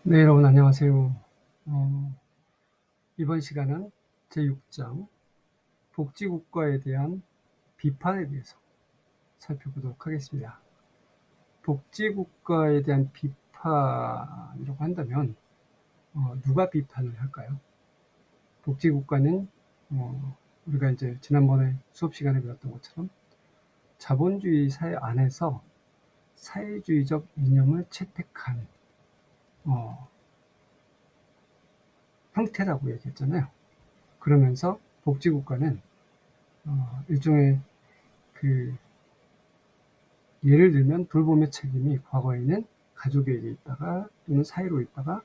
네, 여러분 안녕하세요. 이번 시간은 제6장 복지국가에 대한 비판에 대해서 살펴보도록 하겠습니다. 복지국가에 대한 비판이라고 한다면 누가 비판을 할까요? 복지국가는 우리가 이제 지난번에 수업 시간에 배웠던 것처럼 자본주의 사회 안에서 사회주의적 이념을 채택한 형태라고 얘기했잖아요. 그러면서 복지국가는 일종의 예를 들면 돌봄의 책임이 과거에는 가족에게 있다가 또는 사회로 있다가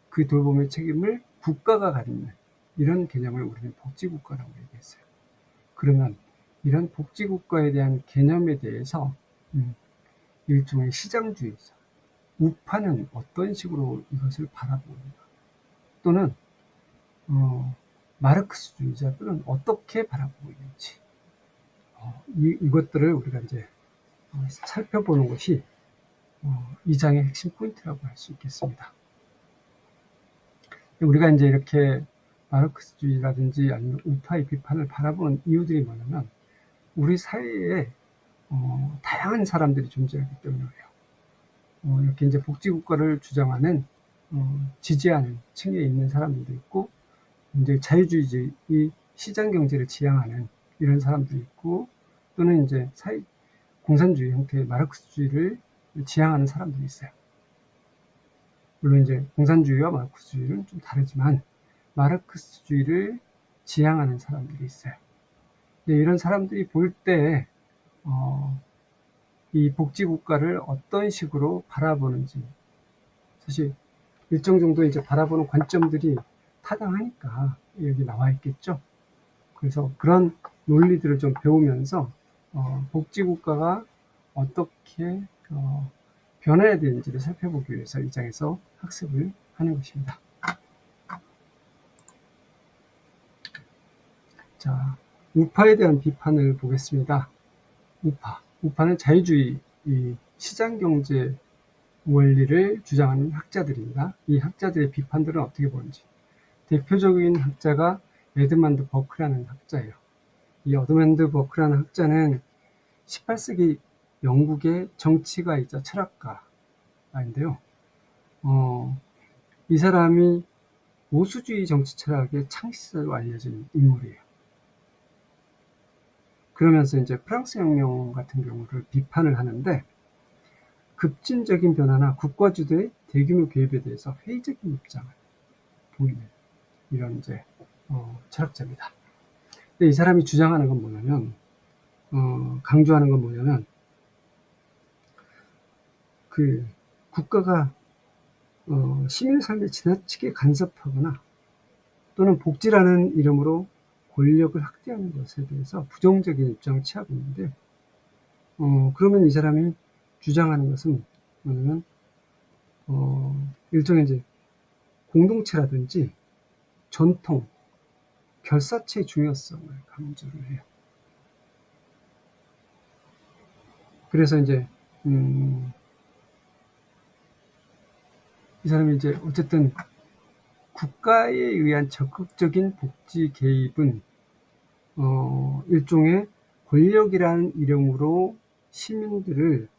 그 돌봄의 책임을 국가가 갖는 이런 개념을 우리는 복지국가라고 얘기했어요. 그러면 이런 복지국가에 대한 개념에 대해서 일종의 시장주의자, 우파는 어떤 식으로 이것을 바라보는가, 또는 마르크스주의자들은 어떻게 바라보고 있는지 이것들을 우리가 이제 살펴보는 것이 이 장의 핵심 포인트라고 할 수 있겠습니다. 우리가 이제 이렇게 마르크스주의라든지 아니면 우파의 비판을 바라보는 이유들이 뭐냐면 우리 사회에 다양한 사람들이 존재하기 때문이에요. 이렇게 이제 복지국가를 주장하는 지지하는 층에 있는 사람들도 있고 이제 자유주의의 시장 경제를 지향하는 이런 사람들이 있고 또는 이제 공산주의 형태의 마르크스주의를 지향하는 사람들이 있어요. 물론 이제 공산주의와 마르크스주의는 좀 다르지만 마르크스주의를 지향하는 사람들이 있어요. 이런 사람들이 볼 때 이 복지국가를 어떤 식으로 바라보는지 사실 일정 정도 이제 바라보는 관점들이 타당하니까 여기 나와 있겠죠. 그래서 그런 논리들을 좀 배우면서 복지국가가 어떻게 변해야 되는지를 살펴보기 위해서 이 장에서 학습을 하는 것입니다. 자, 우파에 대한 비판을 보겠습니다. 우파는 자유주의 시장경제 원리를 주장하는 학자들입니다. 이 학자들의 비판들은 어떻게 보는지. 대표적인 학자가 에드먼드 버크라는 학자예요. 이 에드먼드 버크라는 학자는 18세기 영국의 정치가이자 철학가인데요. 이 사람이 보수주의 정치 철학의 창시자로 알려진 인물이에요. 그러면서 이제 프랑스 혁명 같은 경우를 비판을 하는데 급진적인 변화나 국가주도의 대규모 개입에 대해서 회의적인 입장을 보이는 이런 이제 철학자입니다. 근데 이 사람이 주장하는 건 뭐냐면 강조하는 건 뭐냐면 그 국가가 시민 삶에 지나치게 간섭하거나 또는 복지라는 이름으로 권력을 확대하는 것에 대해서 부정적인 입장을 취하고 있는데 그러면 이 사람이 주장하는 것은 뭐냐면 일종의 이제 공동체라든지 전통, 결사체의 중요성을 강조를 해요. 그래서 이제 이 사람이 이제 어쨌든 국가에 의한 적극적인 복지 개입은 일종의 권력이라는 이름으로 시민들을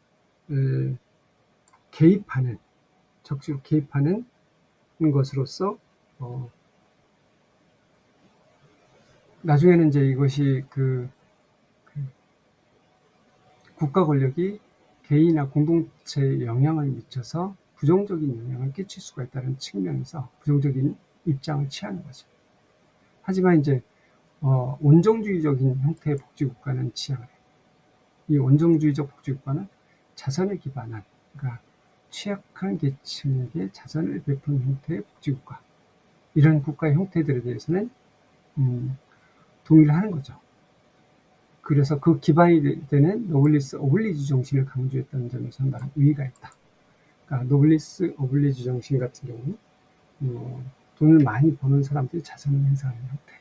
개입하는, 적극적으로 개입하는 것으로서 나중에는 이제 이것이 국가 권력이 개인이나 공동체에 영향을 미쳐서 부정적인 영향을 끼칠 수가 있다는 측면에서 부정적인 입장을 취하는 거죠. 하지만 이제 원정주의적인 형태의 복지국가는 지향을 해요. 이 원정주의적 복지국가는 자선에 기반한, 그러니까 취약한 계층에게 자선을 베푸는 형태의 복지국가, 이런 국가의 형태들에 대해서는 동의를 하는 거죠. 그래서 그 기반이 되는 노블리스 어블리주 정신을 강조했다는 점에서는 나름 의의가 있다. 그러니까 노블리스 어블리주 정신 같은 경우는 돈을 많이 버는 사람들이 자선을 행사하는 형태,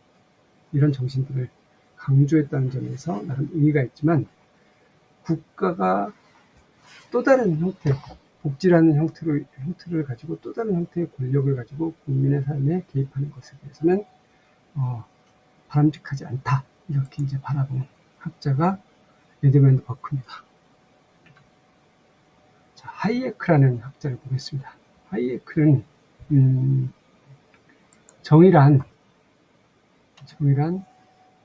이런 정신들을 강조했다는 점에서 나름 의의가 있지만 국가가 또 다른 형태 복지라는 형태를 가지고 또 다른 형태의 권력을 가지고 국민의 삶에 개입하는 것에 대해서는 바람직하지 않다. 이렇게 이제 바라보는 학자가 에드먼드 버크입니다. 자, 하이에크라는 학자를 보겠습니다. 하이에크는 정의란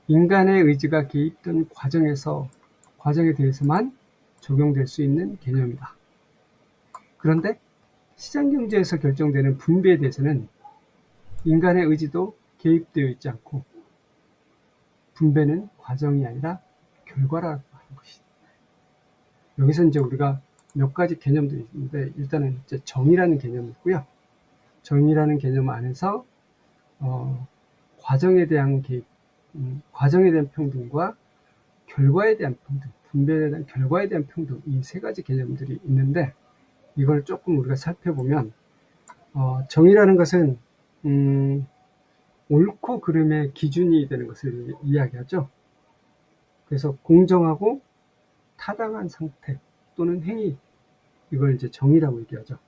인간의 의지가 개입된 과정에 대해서만 적용될 수 있는 개념이다. 그런데 시장경제에서 결정되는 분배에 대해서는 인간의 의지도 개입되어 있지 않고 분배는 과정이 아니라 결과라고 하는 것이다. 여기서 이제 우리가 몇 가지 개념들이 있는데 일단은 이제 정의라는 개념이 있고요. 정의라는 개념 안에서 과정에 대한 개입, 과정에 대한 평등과 결과에 대한 평등, 분배에 대한 결과에 대한 평등, 이 세 가지 개념들이 있는데 이걸 조금 우리가 살펴보면 정의라는 것은 옳고 그름의 기준이 되는 것을 이야기하죠. 그래서 공정하고 타당한 상태 또는 행위, 이걸 이제 정의라고 얘기하죠.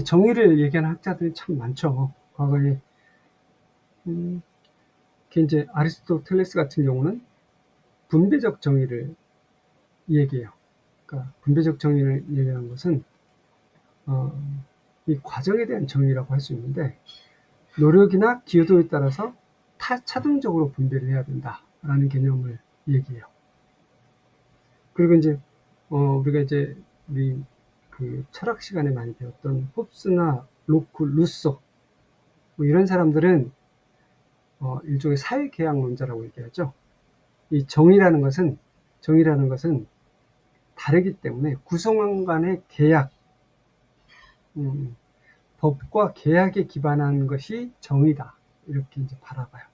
정의를 얘기하는 학자들이 참 많죠. 과거에 이제 아리스토텔레스 같은 경우는 분배적 정의를 얘기해요. 그러니까 분배적 정의를 얘기하는 것은 이 과정에 대한 정의라고 할 수 있는데 노력이나 기여도에 따라서 차등적으로 분배를 해야 된다라는 개념을 얘기해요. 그리고 이제 우리가 이제 우리 그 철학 시간에 많이 배웠던 홉스나 로크, 루소 뭐 이런 사람들은 일종의 사회계약론자라고 얘기하죠. 이 정의라는 것은 다르기 때문에 구성원 간의 계약, 법과 계약에 기반한 것이 정의다. 이렇게 이제 바라봐요.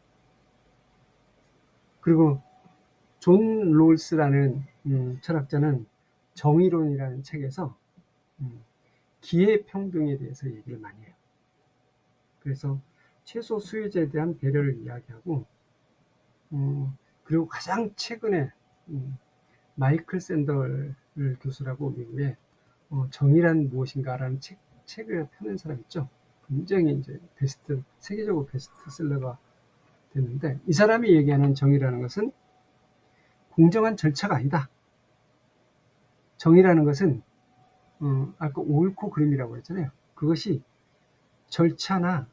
그리고 존 롤스라는 철학자는 정의론이라는 책에서 기회평등에 대해서 얘기를 많이 해요. 그래서 최소 수요자에 대한 배려를 이야기하고 그리고 가장 최근에 마이클 샌델 교수라고 미국의 정의란 무엇인가라는 책을 펴낸 사람 있죠. 굉장히 이제 세계적으로 베스트셀러가 됐는데 이 사람이 얘기하는 정의라는 것은 공정한 절차가 아니다. 정의라는 것은 아까 옳고 그름이라고 했잖아요. 그것이 절차나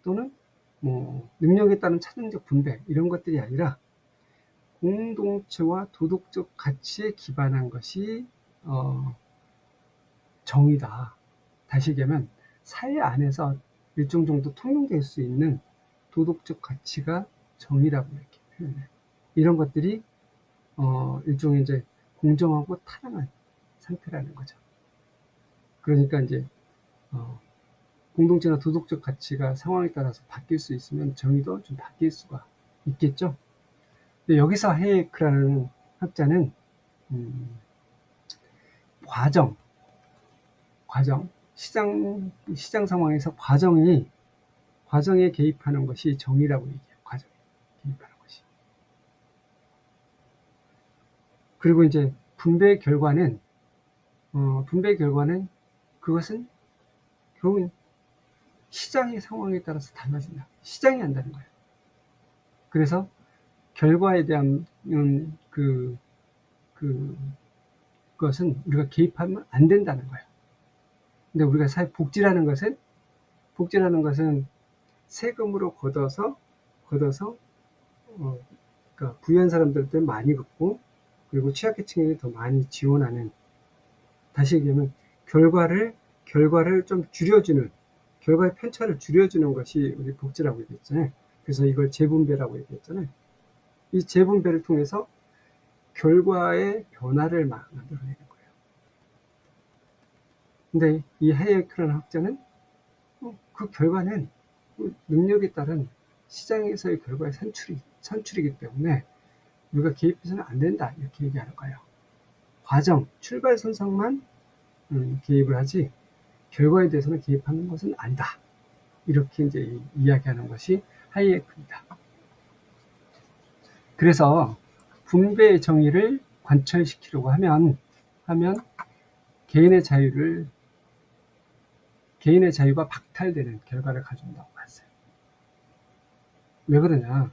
또는 뭐 능력에 따른 차등적 분배 이런 것들이 아니라 공동체와 도덕적 가치에 기반한 것이 정의다. 다시 얘기하면 사회 안에서 일정 정도 통용될 수 있는 도덕적 가치가 정의라고 이렇게 표현해요. 이런 것들이 일종의 이제 공정하고 타당한 상태라는 거죠. 그러니까 이제 공동체나 도덕적 가치가 상황에 따라서 바뀔 수 있으면 정의도 좀 바뀔 수가 있겠죠. 근데 여기서 헤이크라는 학자는 시장 상황에서 과정에 개입하는 것이 정의라고 얘기해요. 과정에 개입하는 것이. 그리고 이제 분배의 결과는 그것은 결국 시장의 상황에 따라서 달라진다. 시장이 한다는 거예요. 그래서 결과에 대한 그것은 우리가 개입하면 안 된다는 거예요. 근데 우리가 사회 복지라는 것은 세금으로 걷어서 그러니까 부유한 사람들한테 많이 걷고 그리고 취약계층에게 더 많이 지원하는, 다시 얘기하면 결과를 좀 줄여주는, 결과의 편차를 줄여주는 것이 우리 복지라고 얘기했잖아요. 그래서 이걸 재분배라고 얘기했잖아요. 이 재분배를 통해서 결과의 변화를 만들어내는 거예요. 근데 이 하이에크라는 학자는 그 결과는 능력에 따른 시장에서의 결과의 산출이기 때문에 우리가 개입해서는 안 된다, 이렇게 얘기하는 거예요. 과정, 출발선상만 개입을 하지 결과에 대해서는 개입하는 것은 아니다. 이렇게 이제 이야기하는 것이 하이에크입니다. 그래서 분배의 정의를 관철시키려고 하면 하면 개인의 자유가 박탈되는 결과를 가져온다고 봤어요. 왜 그러냐?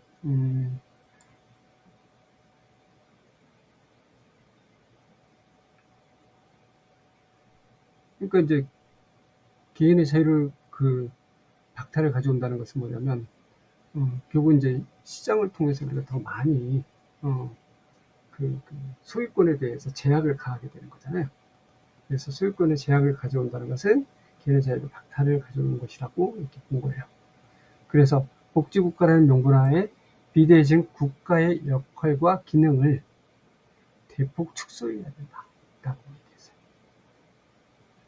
그러니까 이제 개인의 자유를 박탈을 가져온다는 것은 뭐냐면, 결국 이제 시장을 통해서 우리가 더 많이 소유권에 대해서 제약을 가하게 되는 거잖아요. 그래서 소유권의 제약을 가져온다는 것은 개인의 자유를 박탈을 가져오는 것이라고 이렇게 본 거예요. 그래서 복지국가라는 명분하에 비대해진 국가의 역할과 기능을 대폭 축소해야 된다라고 얘기했어요.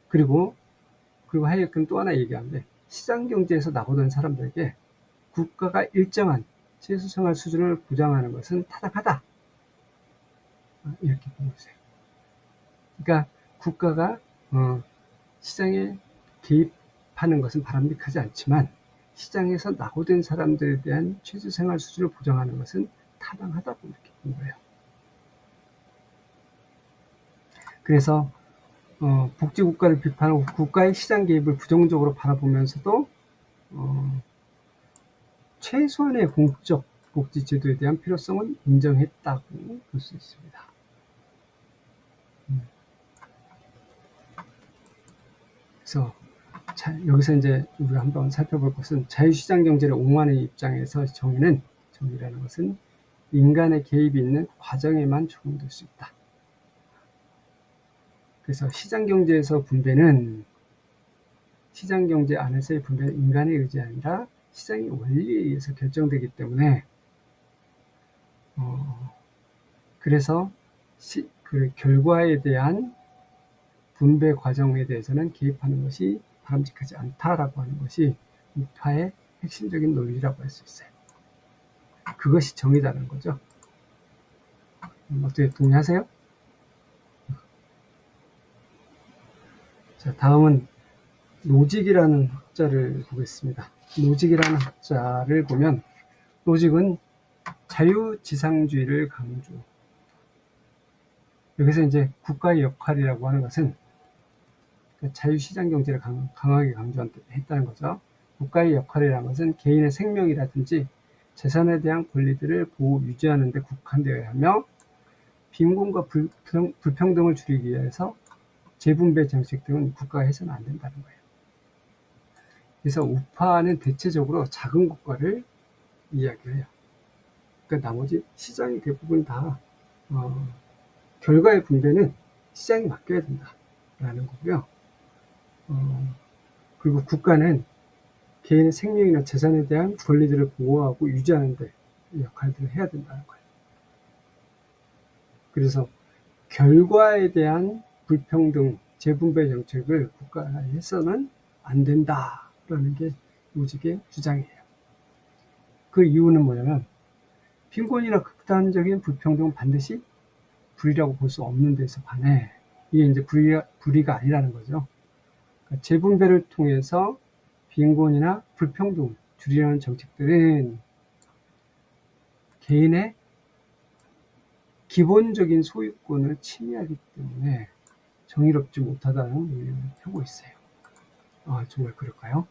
그리고 하여튼 또 하나 얘기하는데, 시장경제에서 나오던 사람들에게 국가가 일정한 최소생활 수준을 보장하는 것은 타당하다, 이렇게 보고 있어요. 그러니까 국가가 시장에 개입하는 것은 바람직하지 않지만 시장에서 낙오된 사람들에 대한 최저생활 수준을 보장하는 것은 타당하다고 이렇게 본 거예요. 그래서 복지국가를 비판하고 국가의 시장 개입을 부정적으로 바라보면서도 최소한의 공적 복지제도에 대한 필요성은 인정했다고 볼 수 있습니다. 그래서 여기서 이제 우리가 한번 살펴볼 것은, 자유시장 경제를 옹호하는 입장에서 정의라는 것은 인간의 개입이 있는 과정에만 적용될 수 있다. 그래서 시장경제 안에서의 분배는 인간의 의지 아니라 시장의 원리에 의해서 결정되기 때문에, 그래서 그 결과에 대한 분배 과정에 대해서는 개입하는 것이 바람직하지 않다라고 하는 것이 우파의 핵심적인 논리라고 할 수 있어요. 그것이 정의다는 거죠. 어떻게 동의하세요? 자, 다음은 노직이라는 학자를 보겠습니다. 노직이라는 학자를 보면, 노직은 자유지상주의를 강조. 여기서 이제 국가의 역할이라고 하는 것은 자유시장 경제를 강하게 강조했다는 거죠. 국가의 역할이라는 것은 개인의 생명이라든지 재산에 대한 권리들을 보호 유지하는 데 국한되어야 하며, 빈곤과 불평등을 줄이기 위해서 재분배 정책 등은 국가가 해서는 안 된다는 거예요. 그래서 우파는 대체적으로 작은 국가를 이야기해요. 그러니까 나머지 시장이 대부분 다 결과의 분배는 시장이 맡겨야 된다라는 거고요. 그리고 국가는 개인의 생명이나 재산에 대한 권리들을 보호하고 유지하는 데 역할들을 해야 된다는 거예요. 그래서 결과에 대한 불평등, 재분배 정책을 국가가 해서는 안 된다라는 게 노직의 주장이에요. 그 이유는 뭐냐면, 빈곤이나 극단적인 불평등은 반드시 불의라고 볼 수 없는 데서 반해 이게 이제 불의가 아니라는 거죠. 그러니까 재분배를 통해서 빈곤이나 불평등을 줄이려는 정책들은 개인의 기본적인 소유권을 침해하기 때문에 정의롭지 못하다는 논리를 펴고 있어요. 정말 그럴까요?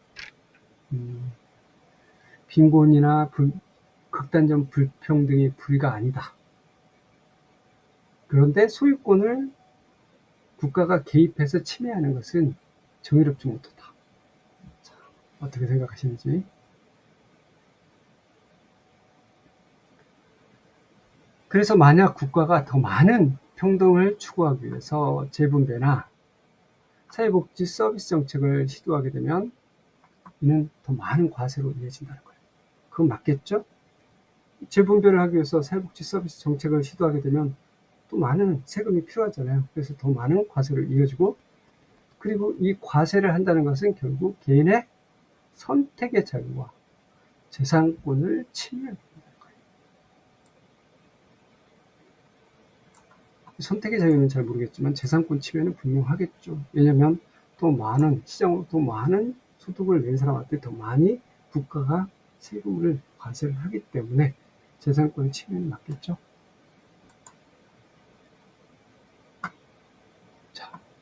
빈곤이나 극단적 불평등이 불의가 아니다. 그런데 소유권을 국가가 개입해서 침해하는 것은 정의롭지 못하다. 자, 어떻게 생각하시는지. 그래서 만약 국가가 더 많은 평등을 추구하기 위해서 재분배나 사회복지 서비스 정책을 시도하게 되면 이는 더 많은 과세로 이어진다는 거예요. 그건 맞겠죠? 재분배를 하기 위해서 사회복지 서비스 정책을 시도하게 되면 또 많은 세금이 필요하잖아요. 그래서 더 많은 과세로 이어지고, 그리고 이 과세를 한다는 것은 결국 개인의 선택의 자유와 재산권을 침해한다는 거예요. 선택의 자유는 잘 모르겠지만 재산권 침해는 분명하겠죠. 왜냐하면 시장으로 더 많은 소득을 낸 사람한테 더 많이 국가가 세금을 과세를 하기 때문에 재산권 침해는 맞겠죠.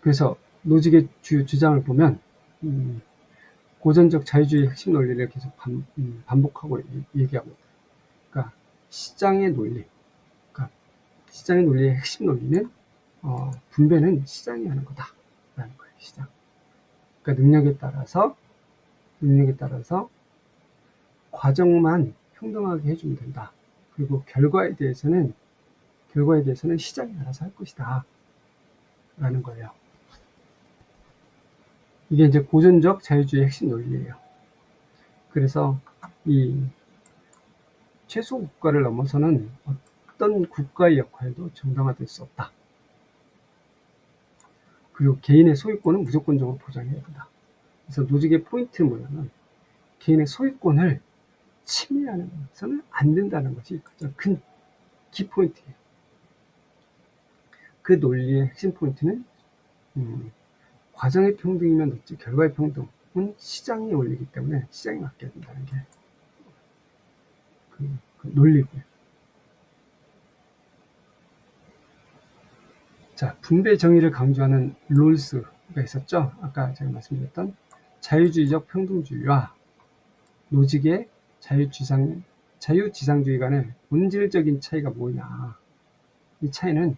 그래서 노직의 주요 주장을 보면 고전적 자유주의 핵심 논리를 계속 반복하고 얘기하고 있다. 그러니까 시장의 논리, 그러니까 시장의 논리의 핵심 논리는 분배는 시장이 하는 거다라는 거예요. 시장. 그러니까 능력에 따라서 과정만 평등하게 해주면 된다. 그리고 결과에 대해서는 시장이 알아서 할 것이다. 라는 거예요. 이게 이제 고전적 자유주의의 핵심 논리예요. 그래서 이 최소 국가를 넘어서는 어떤 국가의 역할도 정당화될 수 없다. 그리고 개인의 소유권은 무조건적으로 보장해야 된다. 그래서 노직의 포인트는 뭐냐면 개인의 소유권을 침해하는 것은 안 된다는 것이 가장 큰 키포인트예요. 그 논리의 핵심 포인트는 과정의 평등이면 늦지 결과의 평등은 시장이 올리기 때문에 시장이 맡겨야 된다는 게 그 논리고요. 자, 분배 정의를 강조하는 롤스가 있었죠. 아까 제가 말씀드렸던 자유주의적 평등주의와 노직의 자유지상주의 간의 본질적인 차이가 뭐냐. 이 차이는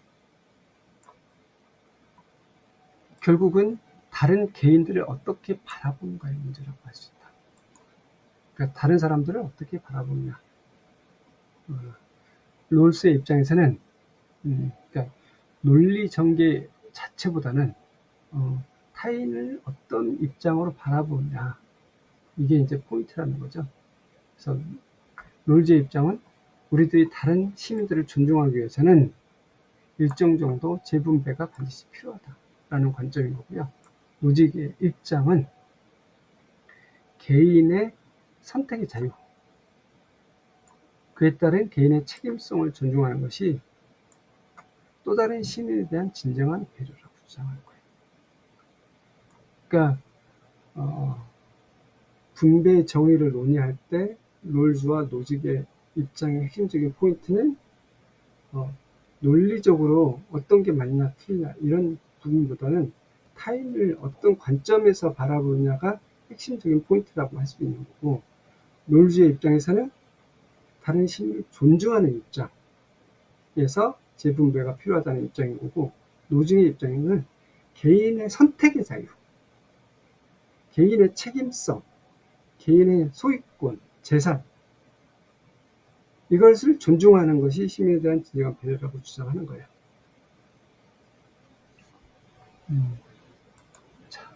결국은 다른 개인들을 어떻게 바라보는가의 문제라고 할 수 있다. 그러니까 다른 사람들을 어떻게 바라보느냐. 롤스의 입장에서는 그러니까 논리 전개 자체보다는 타인을 어떤 입장으로 바라보느냐. 이게 이제 포인트라는 거죠. 그래서 롤즈의 입장은 우리들이 다른 시민들을 존중하기 위해서는 일정 정도 재분배가 반드시 필요하다라는 관점인 거고요. 노직의 입장은 개인의 선택의 자유, 그에 따른 개인의 책임성을 존중하는 것이 또 다른 시민에 대한 진정한 배려라고 주장하는 거예요. 그러니까 분배 정의를 논의할 때 롤즈와 노직의 입장의 핵심적인 포인트는 논리적으로 어떤 게 맞냐 틀리냐 이런 부분보다는 타인을 어떤 관점에서 바라보느냐가 핵심적인 포인트라고 할 수 있는 거고, 롤즈의 입장에서는 다른 시민을 존중하는 입장에서 재분배가 필요하다는 입장인 거고, 노직의 입장에는 개인의 선택의 자유, 개인의 책임성, 개인의 소유권, 재산, 이것을 존중하는 것이 시민에 대한 진정한 배려라고 주장하는 거예요. 자,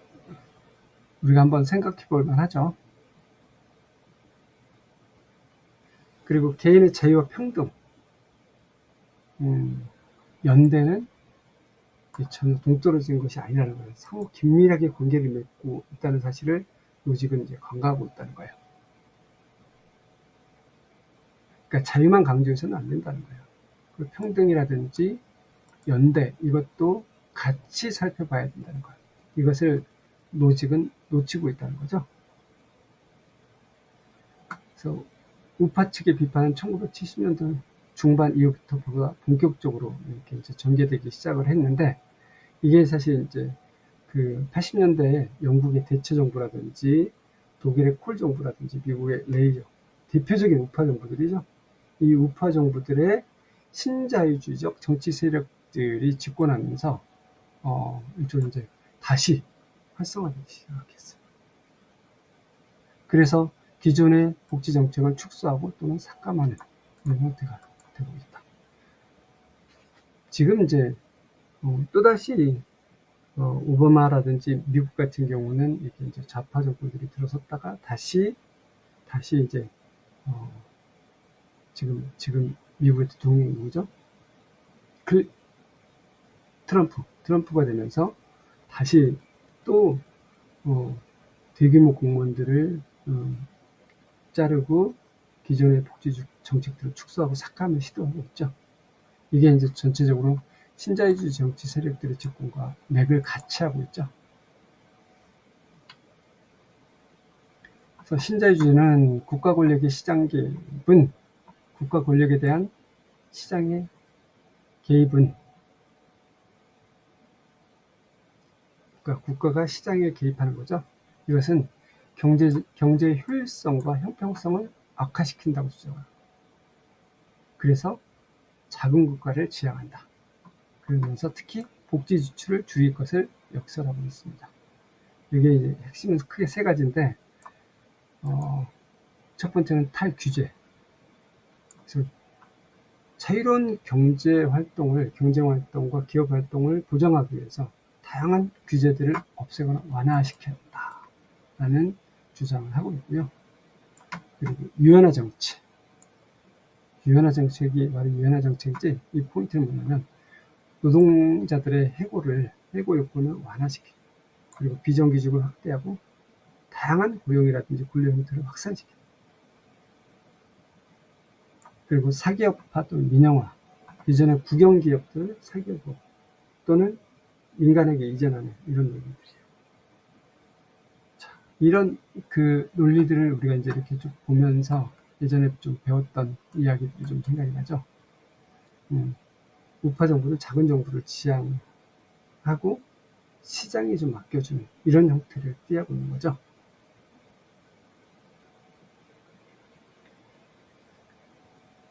우리가 한번 생각해 볼 만하죠. 그리고 개인의 자유와 평등, 연대는 전혀 동떨어진 것이 아니라는 거예요. 상호 긴밀하게 관계를 맺고 있다는 사실을 노직은 이제 간과하고 있다는 거예요. 그러니까 자유만 강조해서는 안 된다는 거예요. 그 평등이라든지 연대, 이것도 같이 살펴봐야 된다는 거예요. 이것을 노직은 놓치고 있다는 거죠. 그래서 우파 측의 비판은 1970년대 중반 이후부터 보다 본격적으로 이렇게 이제 전개되기 시작을 했는데, 이게 사실 이제 그 80년대 영국의 대처 정부라든지 독일의 콜 정부라든지 미국의 레이저, 대표적인 우파 정부들이죠. 이 우파 정부들의 신자유주의적 정치 세력들이 집권하면서 일종의 이제 다시 활성화되기 시작했어요. 그래서 기존의 복지 정책을 축소하고 또는 삭감하는 그런 형태가 되고 있다. 지금 이제 또다시 오바마라든지 미국 같은 경우는 이렇게 이제 좌파 정부들이 들어섰다가 다시 이제 지금 미국의 대통령이 누구죠? 트럼프가 되면서 다시 또 대규모 공무원들을 자르고 기존의 복지 정책들을 축소하고 삭감을 시도하고 있죠. 이게 이제 전체적으로 신자유주의 정치 세력들의 집권과 맥을 같이 하고 있죠. 그래서 신자유주의는 국가 권력의 시장 개입은, 국가 권력에 대한 시장의 개입은 그러니까 국가가 시장에 개입하는 거죠. 이것은 경제 효율성과 형평성을 악화시킨다고 주장합니다. 그래서 작은 국가를 지향한다. 그러면서 특히 복지 지출을 줄일 것을 역설하고 있습니다. 이게 이제 핵심은 크게 세 가지인데, 첫 번째는 탈규제. 그래서 자유로운 경쟁 활동과 기업 활동을 보장하기 위해서 다양한 규제들을 없애거나 완화시켜야 한다라는 주장을 하고 있고요. 그리고 유연화 정책. 유연화 정책이 바로 유연화 정책이지, 이 포인트는 뭐냐면 노동자들의 해고 요건을 완화시키고, 그리고 비정규직을 확대하고 다양한 고용이라든지 근로 형태를 확산시키고, 그리고 사기업화 또는 민영화, 이전에 국영기업들 사기업화 또는 민간에게 이전하는 이런 논리들이에요. 자, 이런 그 논리들을 우리가 이제 이렇게 쭉 보면서 예전에 좀 배웠던 이야기들이 좀 생각이 나죠. 우파 정부는 작은 정부를 지향하고 시장이 좀 맡겨주는 이런 형태를 띠하고 있는 거죠.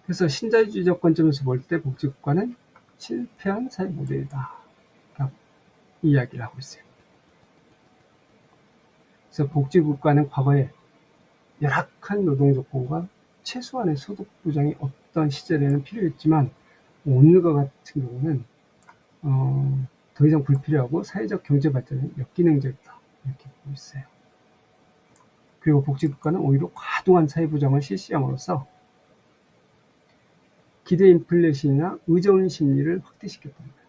그래서 신자유주의적 관점에서 볼 때 복지국가는 실패한 사회 모델이다 라고 이야기를 하고 있어요. 그래서 복지국가는 과거에 열악한 노동조건과 최소한의 소득 보장이 없던 시절에는 필요했지만, 오늘과 같은 경우는 더 이상 불필요하고 사회적 경제 발전에 역기능적이다 이렇게 보고 있어요. 그리고 복지국가는 오히려 과도한 사회보장을 실시함으로써 기대 인플레이션이나 의존 심리를 확대시켰다는 거예요.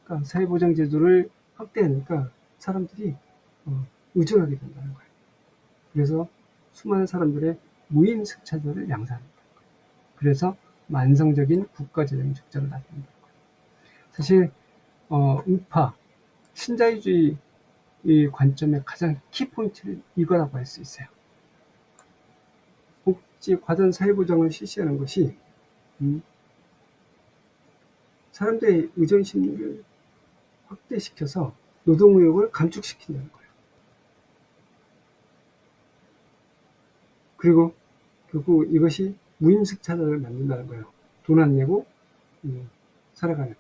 그러니까 사회보장 제도를 확대하니까 사람들이 의존하게 된다는 거예요. 그래서 수많은 사람들의 무임승차자를 양산한다는 거예요. 그래서 만성적인 국가재정 적자를 나타낸다는 거예요. 사실 우파 신자유주의 관점의 가장 키포인트는 이거라고 할 수 있어요. 복지 과도한 사회보장을 실시하는 것이 사람들의 의존 심리를 확대시켜서 노동의욕을 감축시킨다는 거예요. 그리고 결국 이것이 무임승차자를 만든다는 거예요. 돈 안 내고 살아가는.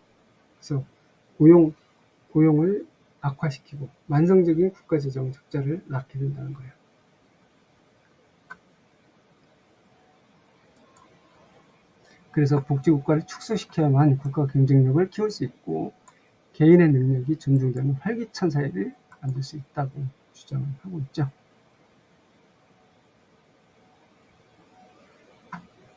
그래서 고용을 악화시키고 만성적인 국가재정 적자를 낳게 된다는 거예요. 그래서 복지국가를 축소시켜야만 국가 경쟁력을 키울 수 있고 개인의 능력이 존중되는 활기찬 사회를 만들 수 있다고 주장을 하고 있죠.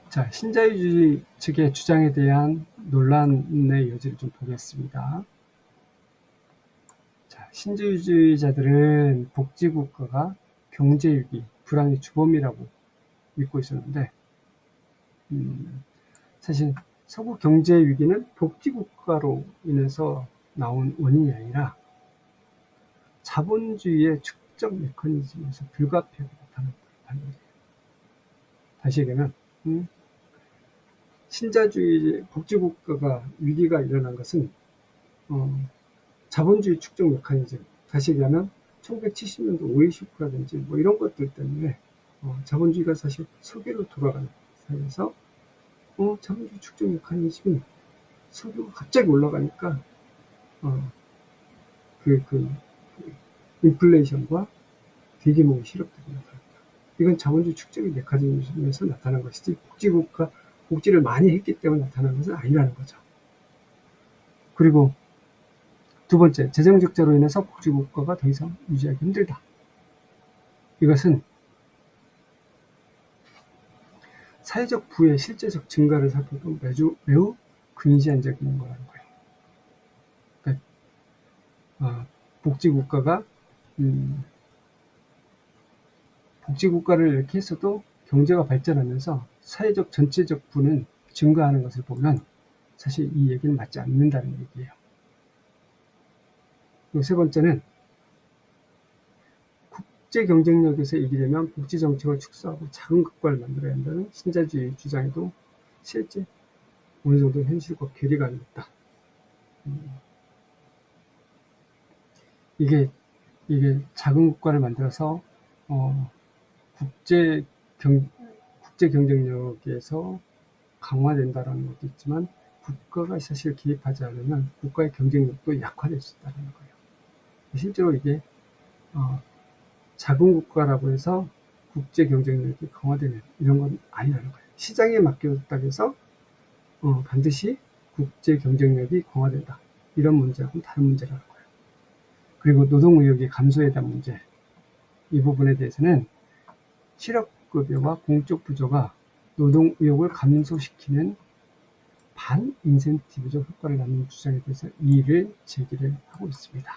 자, 신자유주의 측의 주장에 대한 논란의 여지를 좀 보겠습니다. 자, 신자유주의자들은 복지국가가 경제위기, 불황의 주범이라고 믿고 있었는데, 사실 서구 경제위기는 복지국가로 인해서 나온 원인이 아니라 자본주의의 축적 메커니즘에서 불가피하게 나타난 발견이에요. 다시 얘기하면 신자주의 복지국가가 위기가 일어난 것은 자본주의 축적 메커니즘, 다시 얘기하면 1970년도 오이시쿠라든지 뭐 이런 것들 때문에 자본주의가 사실 석유로 돌아가는 사회에서 자본주의 축적 메커니즘이 석유가 갑자기 올라가니까 인플레이션과 대규모 실업들이 나타납니다. 이건 자본주의 축적의 메커니즘에서 나타난 것이지 복지를 많이 했기 때문에 나타난 것은 아니라는 거죠. 그리고 두 번째, 재정 적자로 인해서 복지국가가 더 이상 유지하기 힘들다. 이것은 사회적 부의 실제적 증가를 살펴도 매우 근시안적인 거라는 거예요. 그러니까 복지국가를 이렇게 했어도 경제가 발전하면서 사회적 전체적 부는 증가하는 것을 보면 사실 이 얘기는 맞지 않는다는 얘기예요. 그리고 세 번째는 국제 경쟁력에서 이기려면 복지 정책을 축소하고 작은 국가를 만들어야 한다는 신자주의 주장에도 실제 어느 정도 현실과 괴리가 있다. 이게 이게 작은 국가를 만들어서 국제 경쟁력에서 강화된다라는 것도 있지만, 국가가 사실 개입하지 않으면 국가의 경쟁력도 약화될 수 있다는 거예요. 실제로 이게 작은 국가라고 해서 국제 경쟁력이 강화되는 이런 건 아니라는 거예요. 시장에 맡겨졌다고 해서 반드시 국제 경쟁력이 강화된다, 이런 문제하고는 다른 문제라는 거예요. 그리고 노동의욕이 감소에 대한 문제, 이 부분에 대해서는 실업급여와 공적 부조가 노동의욕을 감소시키는 반인센티브적 효과를 낳는 주장에 대해서 이의를 제기를 하고 있습니다.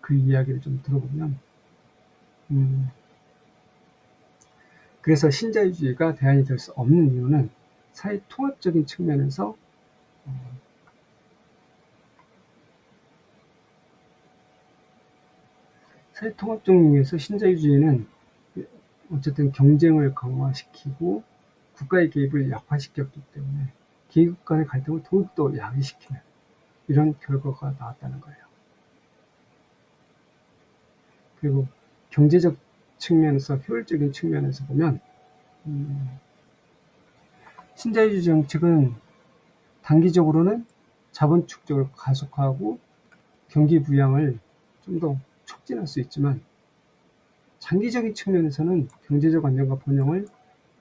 그 이야기를 좀 들어보면, 그래서 신자유주의가 대안이 될 수 없는 이유는 사회 통합적인 측면에서 사회 통합적인 의미에서 신자유주의는 어쨌든 경쟁을 강화시키고 국가의 개입을 약화시켰기 때문에 계급 간의 갈등을 더욱더 야기시키는 이런 결과가 나왔다는 거예요. 그리고 경제적 측면에서, 효율적인 측면에서 보면 신자유주의 정책은 단기적으로는 자본 축적을 가속화하고 경기 부양을 좀 더 촉진할 수 있지만, 장기적인 측면에서는 경제적 안정과 번영을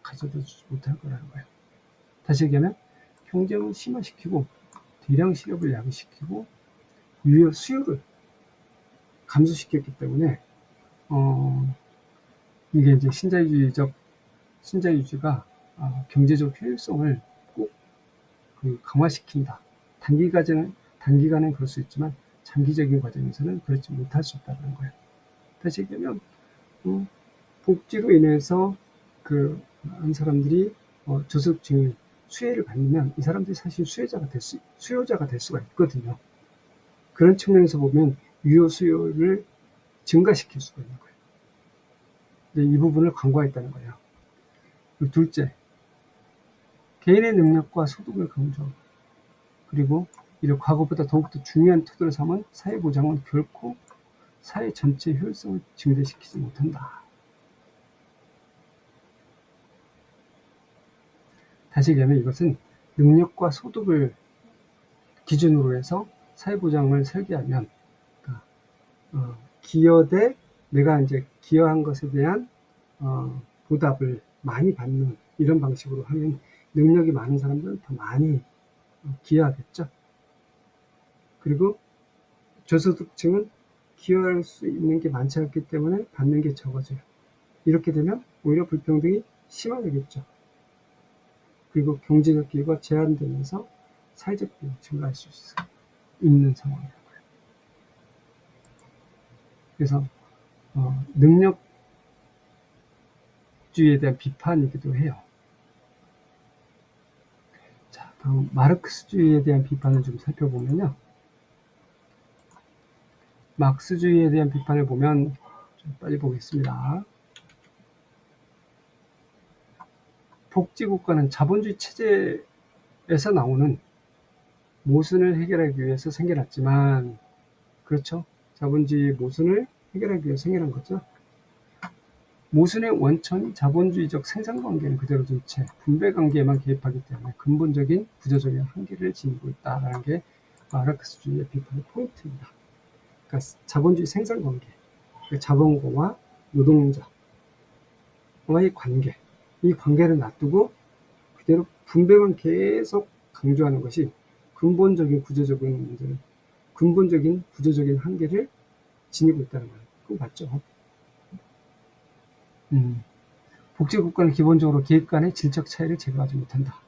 가져다 주지 못할 거라는 거예요. 다시 얘기하면 경쟁을 심화시키고 대량 실업을 야기시키고 유효 수요를 감소시켰기 때문에 이게 이제 신자유주의가 경제적 효율성을 꼭 강화시킨다. 단기간은 그럴 수 있지만 장기적인 과정에서는 그렇지 못할 수 있다는 거예요. 다시 얘기하면 복지로 인해서 많은 사람들이 저소득층이 수혜를 받으면 이 사람들이 사실 수요자가 될 수가 있거든요. 그런 측면에서 보면 유효 수요를 증가시킬 수가 있는 거예요. 근데 이 부분을 간과했다는 거예요. 그리고 둘째, 개인의 능력과 소득을 강조하고, 그리고 이를 과거보다 더욱더 중요한 태도로 삼은 사회보장은 결코 사회 전체의 효율성을 증대시키지 못한다. 다시 얘기하면 이것은 능력과 소득을 기준으로 해서 사회보장을 설계하면, 기여 대 내가 이제 기여한 것에 대한 보답을 많이 받는 이런 방식으로 하면 능력이 많은 사람들은 더 많이 기여하겠죠. 그리고 저소득층은 기여할 수 있는 게 많지 않기 때문에 받는 게 적어져요. 이렇게 되면 오히려 불평등이 심화되겠죠. 그리고 경제적 기회가 제한되면서 사회적 기회가 증가할 수 있는 상황이라고요. 그래서 능력주의에 대한 비판이기도 해요. 자, 다음 마르크스주의에 대한 비판을 좀 살펴보면요. 막스주의에 대한 비판을 보면 좀 빨리 보겠습니다. 복지국가는 자본주의 체제에서 나오는 모순을 해결하기 위해서 생겨났지만, 그렇죠? 자본주의 모순을 해결하기 위해서 생겨난 거죠. 모순의 원천이 자본주의적 생산관계는 그대로 둔 채 분배관계에만 개입하기 때문에 근본적인 구조적인 한계를 지니고 있다는 게 마르크스주의의 비판의 포인트입니다. 그러니까 자본주의 생산관계, 자본가와 노동자와의 관계, 이 관계를 놔두고 그대로 분배만 계속 강조하는 것이 근본적인 구조적인 한계를 지니고 있다는 거예요. 그거 맞죠? 복지국가는 기본적으로 계급 간의 질적 차이를 제거하지 못한다.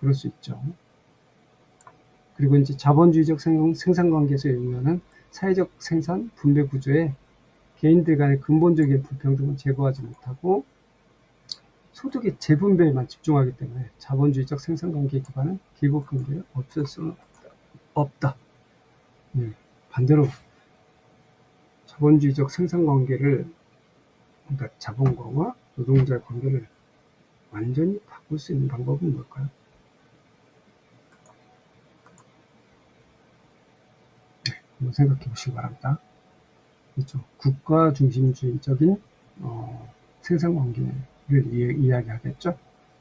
그럴 수 있죠. 그리고 이제 자본주의적 생산관계에서 의미하는 사회적 생산 분배 구조에 개인들 간의 근본적인 불평등을 제거하지 못하고 소득의 재분배에만 집중하기 때문에 자본주의적 생산관계 기반은 계급관계를 없앨 수는 없다. 반대로 자본주의적 생산관계를, 그러니까 자본가와 노동자의 관계를 완전히 바꿀 수 있는 방법은 뭘까요? 한번 생각해 보시기 바랍니다. 그렇죠. 국가 중심주의적인 생산관계를 이야기하겠죠.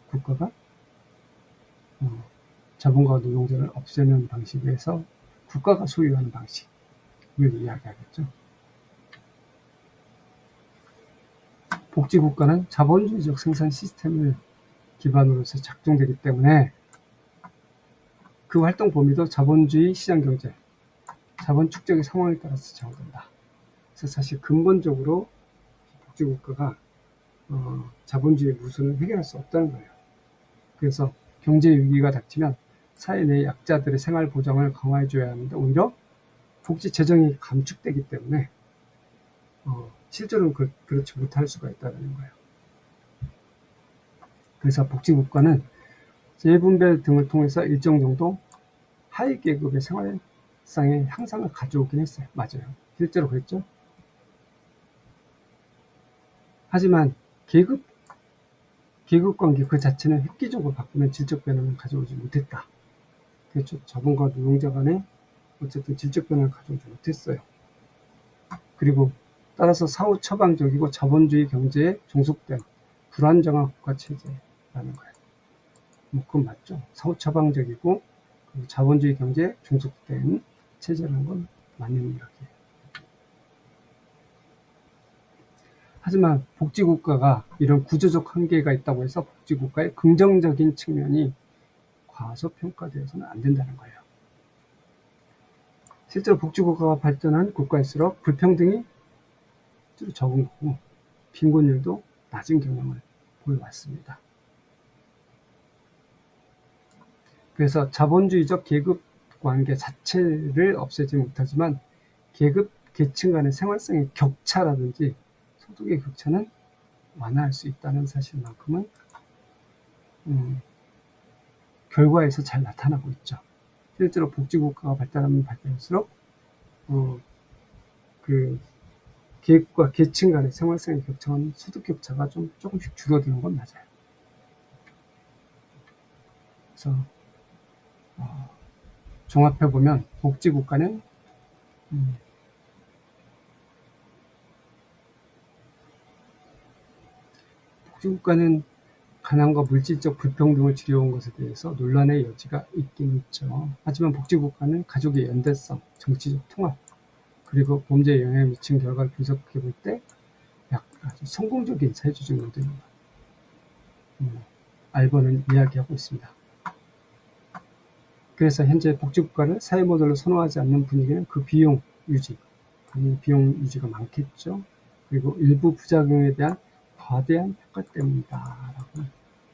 국가가 자본과 노동자를 없애는 방식에서 국가가 소유하는 방식을 이야기하겠죠. 복지국가는 자본주의적 생산 시스템을 기반으로 해서 작동되기 때문에 그 활동 범위도 자본주의 시장경제, 자본 축적의 상황에 따라서 정한다. 그래서 사실 근본적으로 복지국가가 자본주의 무수는 해결할 수 없다는 거예요. 그래서 경제 위기가 닥치면 사회 내 약자들의 생활 보장을 강화해줘야 하는데 오히려 복지 재정이 감축되기 때문에 실제로는 그렇지 못할 수가 있다는 거예요. 그래서 복지국가는 재분배 등을 통해서 일정 정도 하위 계급의 생활상의 향상을 가져오긴 했어요. 맞아요. 실제로 그랬죠. 하지만 계급관계 그 자체는 획기적으로 바꾸면 질적 변화는 가져오지 못했다. 그렇죠. 자본과 노동자 간에 어쨌든 질적 변화를 가져오지 못했어요. 그리고 따라서 사후 처방적이고 자본주의 경제에 종속된 불안정한 국가체제라는 거예요. 그건 맞죠. 사후 처방적이고 자본주의 경제에 종속된 체제라는 건 맞는 이야기예요. 하지만 복지국가가 이런 구조적 한계가 있다고 해서 복지국가의 긍정적인 측면이 과소평가되어서는 안 된다는 거예요. 실제로 복지국가가 발전한 국가일수록 불평등이 적은 거고 빈곤율도 낮은 경향을 보여왔습니다. 그래서 자본주의적 계급관계 자체를 없애지 못하지만 계급, 계층 간의 생활성의 격차라든지 소득의 격차는 완화할 수 있다는 사실만큼은 결과에서 잘 나타나고 있죠. 실제로 복지국가가 발달하면 발달할수록 그 계급과 계층 간의 생활성의 격차는 소득 격차가 조금씩 줄어드는 건 맞아요. 그래서 종합해 보면 복지국가는 복지국가는 가난과 물질적 불평등을 줄여온 것에 대해서 논란의 여지가 있긴 있죠. 하지만 복지국가는 가족의 연대성, 정치적 통합, 그리고 범죄에 영향을 미친 결과를 분석해 볼 때 아주 성공적인 사회주의 모델을 알버는 이야기하고 있습니다. 그래서 현재 복지국가를 사회 모델로 선호하지 않는 분위기는 그 비용 유지가 많겠죠. 그리고 일부 부작용에 대한 거대한 평가 때문이다 라고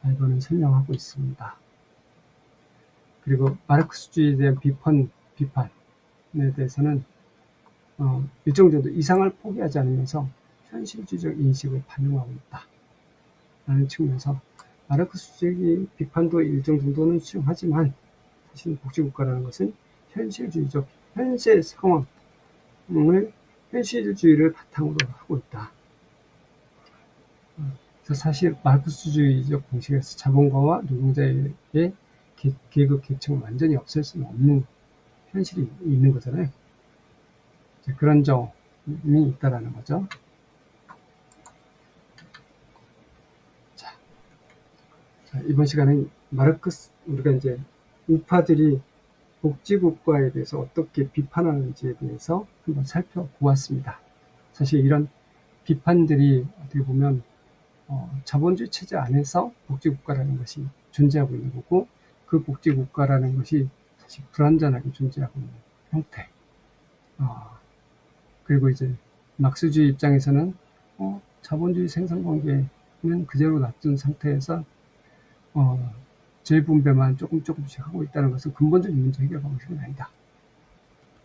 알버는 설명하고 있습니다. 그리고 마르크스주의에 대한 비판에 대해서는 일정 정도 이상을 포기하지 않으면서 현실주의적 인식을 반영하고 있다 라는 측면에서 마르크스주의 비판도 일정 정도는 수용하지만 사실 복지국가라는 것은 현실주의적 현재 상황을 현실주의를 바탕으로 하고 있다. 그래서 사실 마르크스주의적 방식에서 자본가와 노동자의 계급 계층을 완전히 없앨 수는 없는 현실이 있는 거잖아요. 그런 점이 있다라는 거죠. 자, 이번 시간은 우리가 이제 우파들이 복지국가에 대해서 어떻게 비판하는지에 대해서 한번 살펴보았습니다. 사실 이런 비판들이 어떻게 보면 자본주의 체제 안에서 복지국가라는 것이 존재하고 있는 거고 그 복지국가라는 것이 사실 불완전하게 존재하고 있는 형태. 그리고 이제 막스주의 입장에서는 자본주의 생산관계는 그대로 놔둔 상태에서 재분배만 조금씩 하고 있다는 것은 근본적인 문제 해결 방식은 아니다.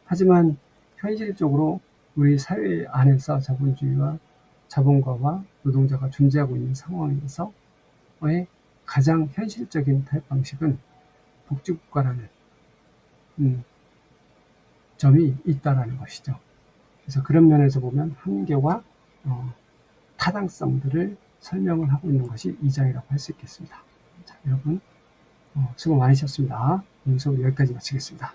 하지만 현실적으로 우리 사회 안에서 자본주의와 자본가와 노동자가 존재하고 있는 상황에서의 가장 현실적인 타협 방식은 복지국가라는 점이 있다라는 것이죠. 그래서 그런 면에서 보면 한계와 타당성들을 설명을 하고 있는 것이 이 장이라고 할 수 있겠습니다. 자, 여러분 수고 많으셨습니다. 오늘 수업 여기까지 마치겠습니다.